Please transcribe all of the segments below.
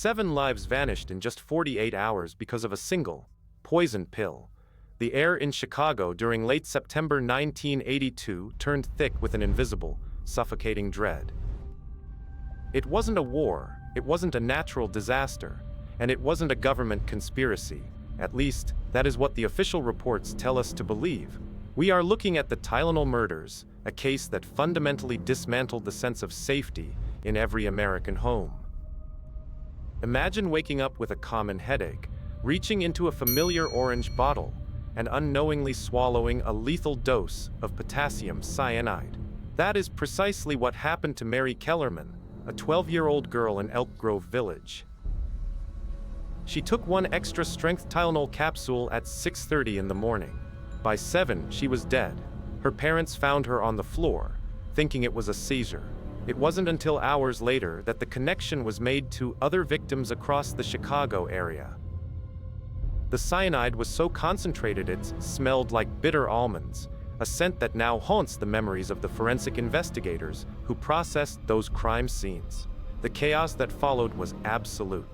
7 lives vanished in just 48 hours because of a single, poison pill. The air in Chicago during late September 1982 turned thick with an invisible, suffocating dread. It wasn't a war, it wasn't a natural disaster, and it wasn't a government conspiracy. At least, that is what the official reports tell us to believe. We are looking at the Tylenol murders, a case that fundamentally dismantled the sense of safety in every American home. Imagine waking up with a common headache, reaching into a familiar orange bottle, and unknowingly swallowing a lethal dose of potassium cyanide. That is precisely what happened to Mary Kellerman, a 12-year-old girl in Elk Grove Village. She took one extra-strength Tylenol capsule at 6:30 in the morning. By 7, she was dead. Her parents found her on the floor, thinking it was a seizure. It wasn't until hours later that the connection was made to other victims across the Chicago area. The cyanide was so concentrated it smelled like bitter almonds, a scent that now haunts the memories of the forensic investigators who processed those crime scenes. The chaos that followed was absolute.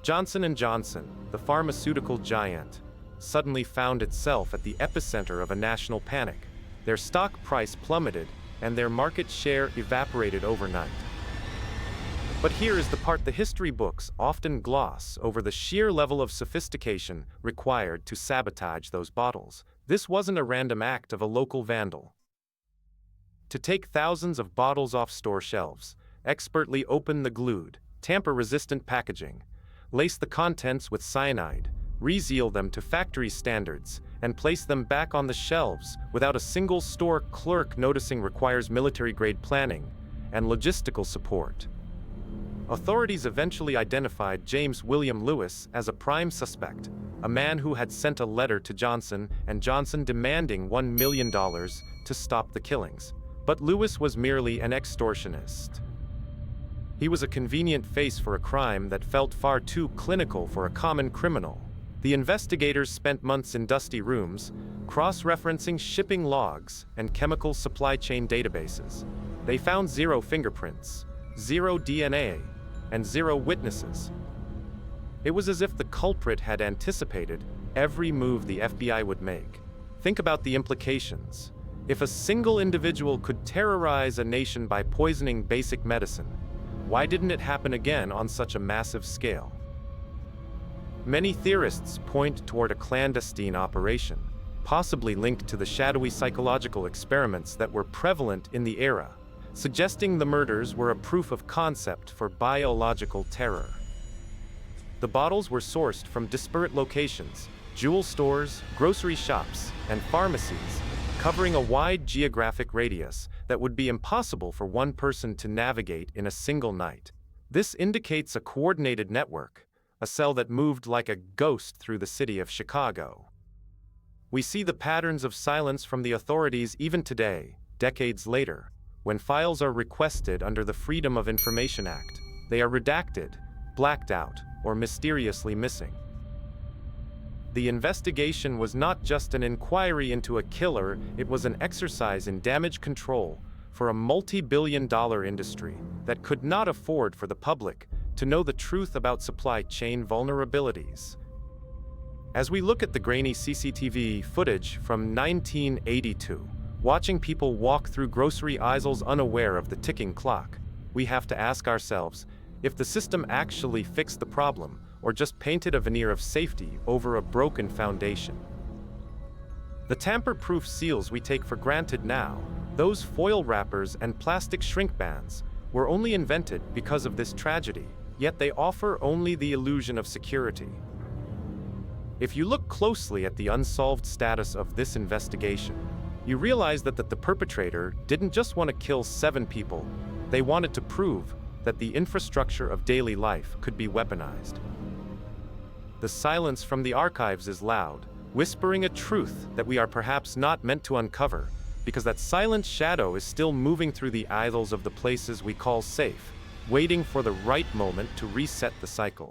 Johnson & Johnson, the pharmaceutical giant, suddenly found itself at the epicenter of a national panic. Their stock price plummeted, and their market share evaporated overnight. But here is the part the history books often gloss over: the sheer level of sophistication required to sabotage those bottles. This wasn't a random act of a local vandal. To take thousands of bottles off store shelves, expertly open the glued, tamper-resistant packaging, lace the contents with cyanide, reseal them to factory standards, and place them back on the shelves without a single store clerk noticing requires military-grade planning and logistical support. Authorities eventually identified James William Lewis as a prime suspect, a man who had sent a letter to Johnson & Johnson demanding $1 million to stop the killings. But Lewis was merely an extortionist. He was a convenient face for a crime that felt far too clinical for a common criminal. The investigators spent months in dusty rooms, cross-referencing shipping logs and chemical supply chain databases. They found 0 fingerprints, 0 DNA, and 0 witnesses. It was as if the culprit had anticipated every move the FBI would make. Think about the implications. If a single individual could terrorize a nation by poisoning basic medicine, why didn't it happen again on such a massive scale? Many theorists point toward a clandestine operation, possibly linked to the shadowy psychological experiments that were prevalent in the era, suggesting the murders were a proof of concept for biological terror. The bottles were sourced from disparate locations: jewel stores, grocery shops, and pharmacies, covering a wide geographic radius that would be impossible for one person to navigate in a single night. This indicates a coordinated network, a cell that moved like a ghost through the city of Chicago. We see the patterns of silence from the authorities even today, decades later. When files are requested under the Freedom of Information Act, they are redacted, blacked out, or mysteriously missing. The investigation was not just an inquiry into a killer, it was an exercise in damage control for a multi-billion-dollar industry that could not afford for the public to know the truth about supply chain vulnerabilities. As we look at the grainy CCTV footage from 1982, watching people walk through grocery aisles unaware of the ticking clock, we have to ask ourselves if the system actually fixed the problem or just painted a veneer of safety over a broken foundation. The tamper-proof seals we take for granted now, those foil wrappers and plastic shrink bands, were only invented because of this tragedy, yet they offer only the illusion of security. If you look closely at the unsolved status of this investigation, you realize that the perpetrator didn't just want to kill 7 people, they wanted to prove that the infrastructure of daily life could be weaponized. The silence from the archives is loud, whispering a truth that we are perhaps not meant to uncover, because that silent shadow is still moving through the aisles of the places we call safe, waiting for the right moment to reset the cycle.